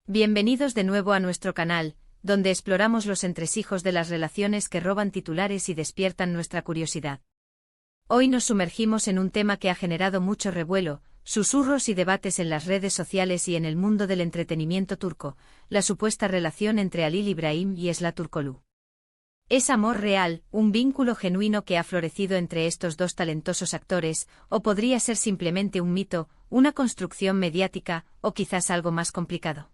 Bienvenidos de nuevo a nuestro canal, donde exploramos los entresijos de las relaciones que roban titulares y despiertan nuestra curiosidad. Hoy nos sumergimos en un tema que ha generado mucho revuelo, susurros y debates en las redes sociales y en el mundo del entretenimiento turco, la supuesta relación entre Halil İbrahim y Esra Turkoglu. ¿Es amor real, un vínculo genuino que ha florecido entre estos dos talentosos actores, o podría ser simplemente un mito, una construcción mediática, o quizás algo más complicado?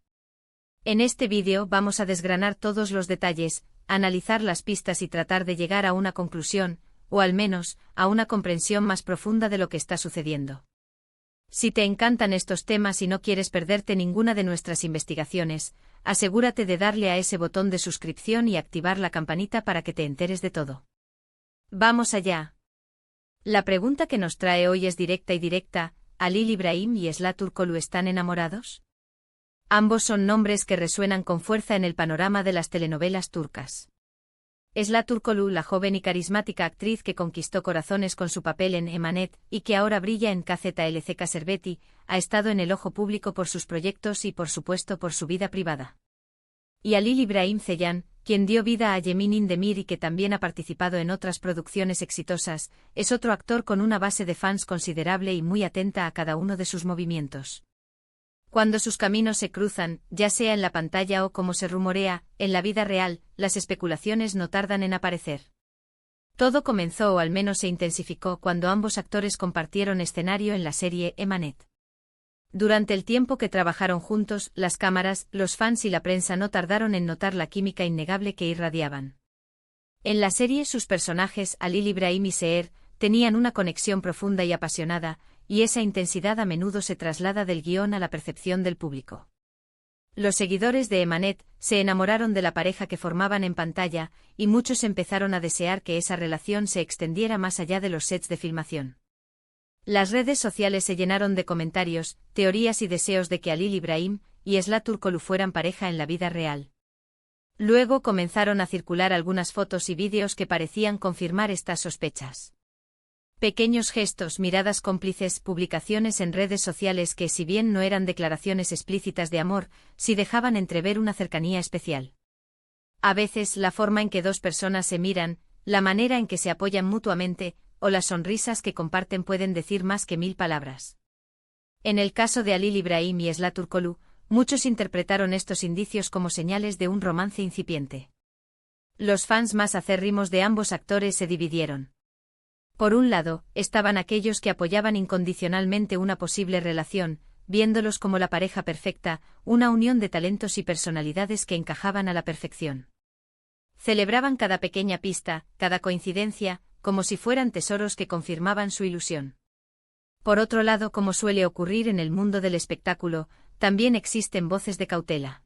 En este vídeo vamos a desgranar todos los detalles, analizar las pistas y tratar de llegar a una conclusión, o al menos, a una comprensión más profunda de lo que está sucediendo. Si te encantan estos temas y no quieres perderte ninguna de nuestras investigaciones, asegúrate de darle a ese botón de suscripción y activar la campanita para que te enteres de todo. ¡Vamos allá! La pregunta que nos trae hoy es directa, ¿Halil İbrahim y Esra Turkoglu están enamorados? Ambos son nombres que resuenan con fuerza en el panorama de las telenovelas turcas. Esra Turkoglu, la joven y carismática actriz que conquistó corazones con su papel en Emanet y que ahora brilla en KZLC Kaserbeti, ha estado en el ojo público por sus proyectos y por supuesto por su vida privada. Y Halil İbrahim Ceylan, quien dio vida a Yemin Demir y que también ha participado en otras producciones exitosas, es otro actor con una base de fans considerable y muy atenta a cada uno de sus movimientos. Cuando sus caminos se cruzan, ya sea en la pantalla o como se rumorea, en la vida real, las especulaciones no tardan en aparecer. Todo comenzó o al menos se intensificó cuando ambos actores compartieron escenario en la serie Emanet. Durante el tiempo que trabajaron juntos, las cámaras, los fans y la prensa no tardaron en notar la química innegable que irradiaban. En la serie sus personajes, Halil İbrahim y Seher, tenían una conexión profunda y apasionada, y esa intensidad a menudo se traslada del guión a la percepción del público. Los seguidores de Emanet se enamoraron de la pareja que formaban en pantalla, y muchos empezaron a desear que esa relación se extendiera más allá de los sets de filmación. Las redes sociales se llenaron de comentarios, teorías y deseos de que Halil İbrahim y Esra Turkoglu fueran pareja en la vida real. Luego comenzaron a circular algunas fotos y vídeos que parecían confirmar estas sospechas. Pequeños gestos, miradas cómplices, publicaciones en redes sociales que, si bien no eran declaraciones explícitas de amor, sí dejaban entrever una cercanía especial. A veces, la forma en que dos personas se miran, la manera en que se apoyan mutuamente, o las sonrisas que comparten pueden decir más que 1000 palabras. En el caso de Halil İbrahim y Esra Turkoglu, muchos interpretaron estos indicios como señales de un romance incipiente. Los fans más acérrimos de ambos actores se dividieron. Por un lado, estaban aquellos que apoyaban incondicionalmente una posible relación, viéndolos como la pareja perfecta, una unión de talentos y personalidades que encajaban a la perfección. Celebraban cada pequeña pista, cada coincidencia, como si fueran tesoros que confirmaban su ilusión. Por otro lado, como suele ocurrir en el mundo del espectáculo, también existen voces de cautela.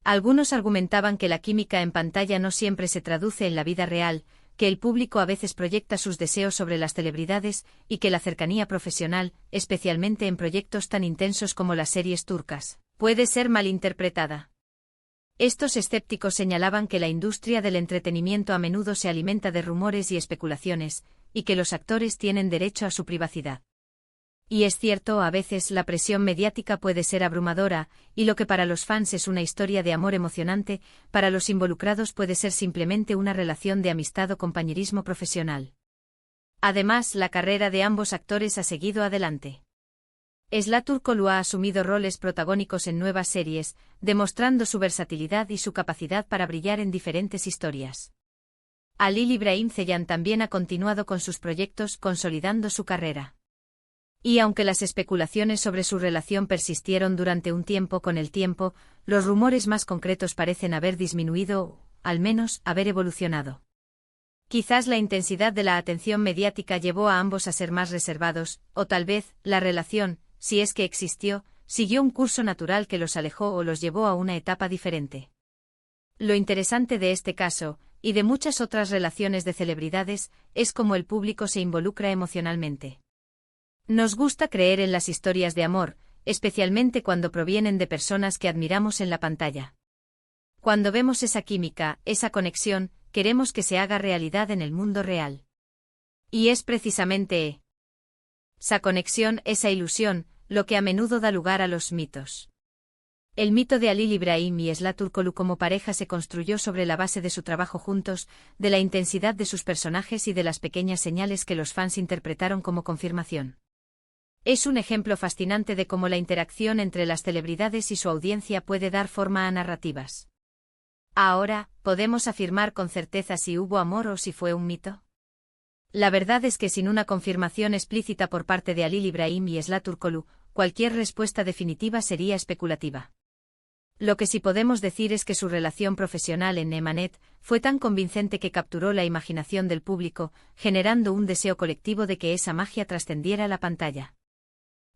Algunos argumentaban que la química en pantalla no siempre se traduce en la vida real, que el público a veces proyecta sus deseos sobre las celebridades y que la cercanía profesional, especialmente en proyectos tan intensos como las series turcas, puede ser malinterpretada. Estos escépticos señalaban que la industria del entretenimiento a menudo se alimenta de rumores y especulaciones, y que los actores tienen derecho a su privacidad. Y es cierto, a veces la presión mediática puede ser abrumadora, y lo que para los fans es una historia de amor emocionante, para los involucrados puede ser simplemente una relación de amistad o compañerismo profesional. Además, la carrera de ambos actores ha seguido adelante. Esra Turkoglu ha asumido roles protagónicos en nuevas series, demostrando su versatilidad y su capacidad para brillar en diferentes historias. Halil İbrahim Ceylan también ha continuado con sus proyectos, consolidando su carrera. Y aunque las especulaciones sobre su relación persistieron durante un tiempo, con el tiempo, los rumores más concretos parecen haber disminuido o, al menos, haber evolucionado. Quizás la intensidad de la atención mediática llevó a ambos a ser más reservados, o tal vez, la relación, si es que existió, siguió un curso natural que los alejó o los llevó a una etapa diferente. Lo interesante de este caso, y de muchas otras relaciones de celebridades, es cómo el público se involucra emocionalmente. Nos gusta creer en las historias de amor, especialmente cuando provienen de personas que admiramos en la pantalla. Cuando vemos esa química, esa conexión, queremos que se haga realidad en el mundo real. Y es precisamente esa conexión, esa ilusión, lo que a menudo da lugar a los mitos. El mito de Halil İbrahim y Esla Turkoglu como pareja se construyó sobre la base de su trabajo juntos, de la intensidad de sus personajes y de las pequeñas señales que los fans interpretaron como confirmación. Es un ejemplo fascinante de cómo la interacción entre las celebridades y su audiencia puede dar forma a narrativas. Ahora, ¿podemos afirmar con certeza si hubo amor o si fue un mito? La verdad es que sin una confirmación explícita por parte de Halil İbrahim y Esla Turkoglu, cualquier respuesta definitiva sería especulativa. Lo que sí podemos decir es que su relación profesional en Emanet fue tan convincente que capturó la imaginación del público, generando un deseo colectivo de que esa magia trascendiera la pantalla.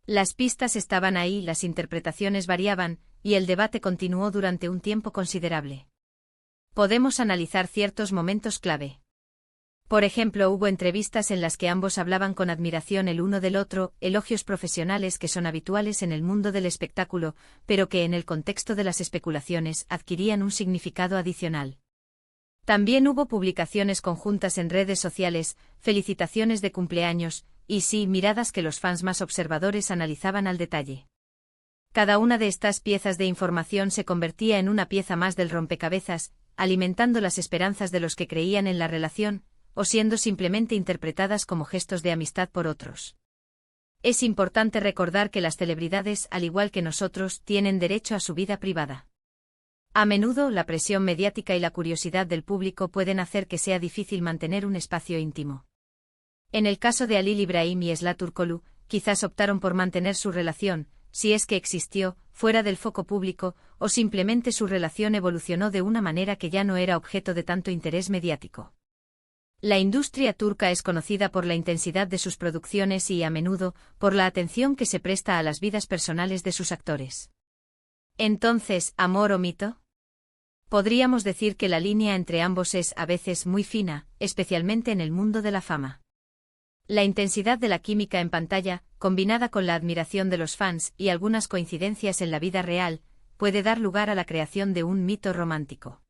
Las pistas estaban ahí, las interpretaciones variaban, y el debate continuó durante un tiempo considerable. Podemos analizar ciertos momentos clave. Por ejemplo, hubo entrevistas en las que ambos hablaban con admiración el uno del otro, elogios profesionales que son habituales en el mundo del espectáculo, pero que en el contexto de las especulaciones adquirían un significado adicional. También hubo publicaciones conjuntas en redes sociales, felicitaciones de cumpleaños, y sí, miradas que los fans más observadores analizaban al detalle. Cada una de estas piezas de información se convertía en una pieza más del rompecabezas, alimentando las esperanzas de los que creían en la relación, o siendo simplemente interpretadas como gestos de amistad por otros. Es importante recordar que las celebridades, al igual que nosotros, tienen derecho a su vida privada. A menudo, la presión mediática y la curiosidad del público pueden hacer que sea difícil mantener un espacio íntimo. En el caso de Halil İbrahim y Esla Turkoglu, quizás optaron por mantener su relación, si es que existió, fuera del foco público, o simplemente su relación evolucionó de una manera que ya no era objeto de tanto interés mediático. La industria turca es conocida por la intensidad de sus producciones y, a menudo, por la atención que se presta a las vidas personales de sus actores. Entonces, ¿amor o mito? Podríamos decir que la línea entre ambos es, a veces, muy fina, especialmente en el mundo de la fama. La intensidad de la química en pantalla, combinada con la admiración de los fans y algunas coincidencias en la vida real, puede dar lugar a la creación de un mito romántico.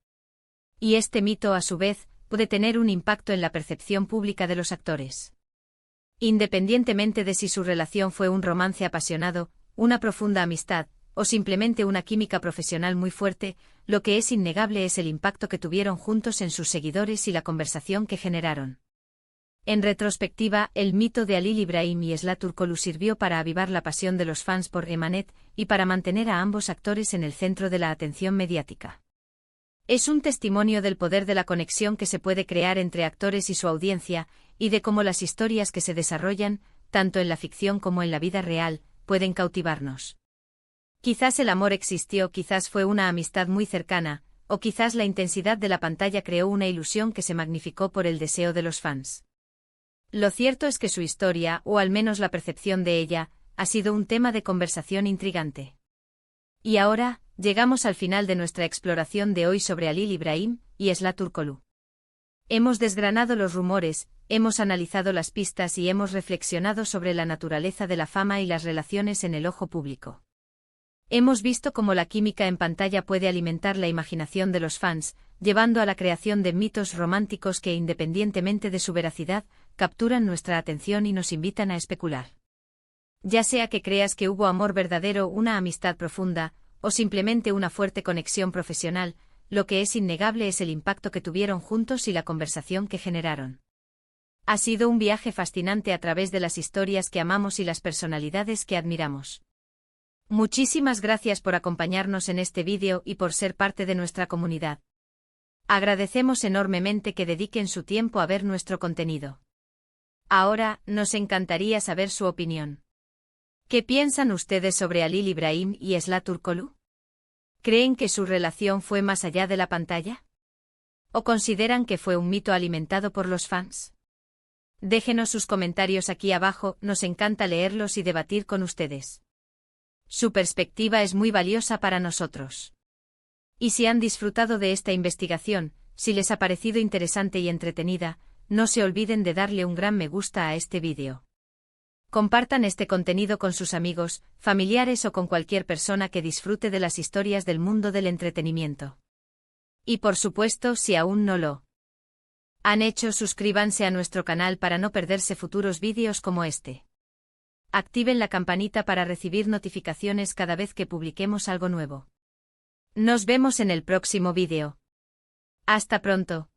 Y este mito, a su vez, puede tener un impacto en la percepción pública de los actores. Independientemente de si su relación fue un romance apasionado, una profunda amistad, o simplemente una química profesional muy fuerte, lo que es innegable es el impacto que tuvieron juntos en sus seguidores y la conversación que generaron. En retrospectiva, el mito de Halil İbrahim y Esla Turkoglu sirvió para avivar la pasión de los fans por Emanet y para mantener a ambos actores en el centro de la atención mediática. Es un testimonio del poder de la conexión que se puede crear entre actores y su audiencia, y de cómo las historias que se desarrollan, tanto en la ficción como en la vida real, pueden cautivarnos. Quizás el amor existió, quizás fue una amistad muy cercana, o quizás la intensidad de la pantalla creó una ilusión que se magnificó por el deseo de los fans. Lo cierto es que su historia, o al menos la percepción de ella, ha sido un tema de conversación intrigante. Y ahora, llegamos al final de nuestra exploración de hoy sobre Halil İbrahim y Esla Turkoglu. Hemos desgranado los rumores, hemos analizado las pistas y hemos reflexionado sobre la naturaleza de la fama y las relaciones en el ojo público. Hemos visto cómo la química en pantalla puede alimentar la imaginación de los fans, llevando a la creación de mitos románticos que, independientemente de su veracidad, capturan nuestra atención y nos invitan a especular. Ya sea que creas que hubo amor verdadero, una amistad profunda, o simplemente una fuerte conexión profesional, lo que es innegable es el impacto que tuvieron juntos y la conversación que generaron. Ha sido un viaje fascinante a través de las historias que amamos y las personalidades que admiramos. Muchísimas gracias por acompañarnos en este vídeo y por ser parte de nuestra comunidad. Agradecemos enormemente que dediquen su tiempo a ver nuestro contenido. Ahora, nos encantaría saber su opinión. ¿Qué piensan ustedes sobre Halil İbrahim y Esla Turkoglu? ¿Creen que su relación fue más allá de la pantalla? ¿O consideran que fue un mito alimentado por los fans? Déjenos sus comentarios aquí abajo, nos encanta leerlos y debatir con ustedes. Su perspectiva es muy valiosa para nosotros. Y si han disfrutado de esta investigación, si les ha parecido interesante y entretenida, no se olviden de darle un gran me gusta a este vídeo. Compartan este contenido con sus amigos, familiares o con cualquier persona que disfrute de las historias del mundo del entretenimiento. Y por supuesto, si aún no lo han hecho, suscríbanse a nuestro canal para no perderse futuros vídeos como este. Activen la campanita para recibir notificaciones cada vez que publiquemos algo nuevo. Nos vemos en el próximo vídeo. Hasta pronto.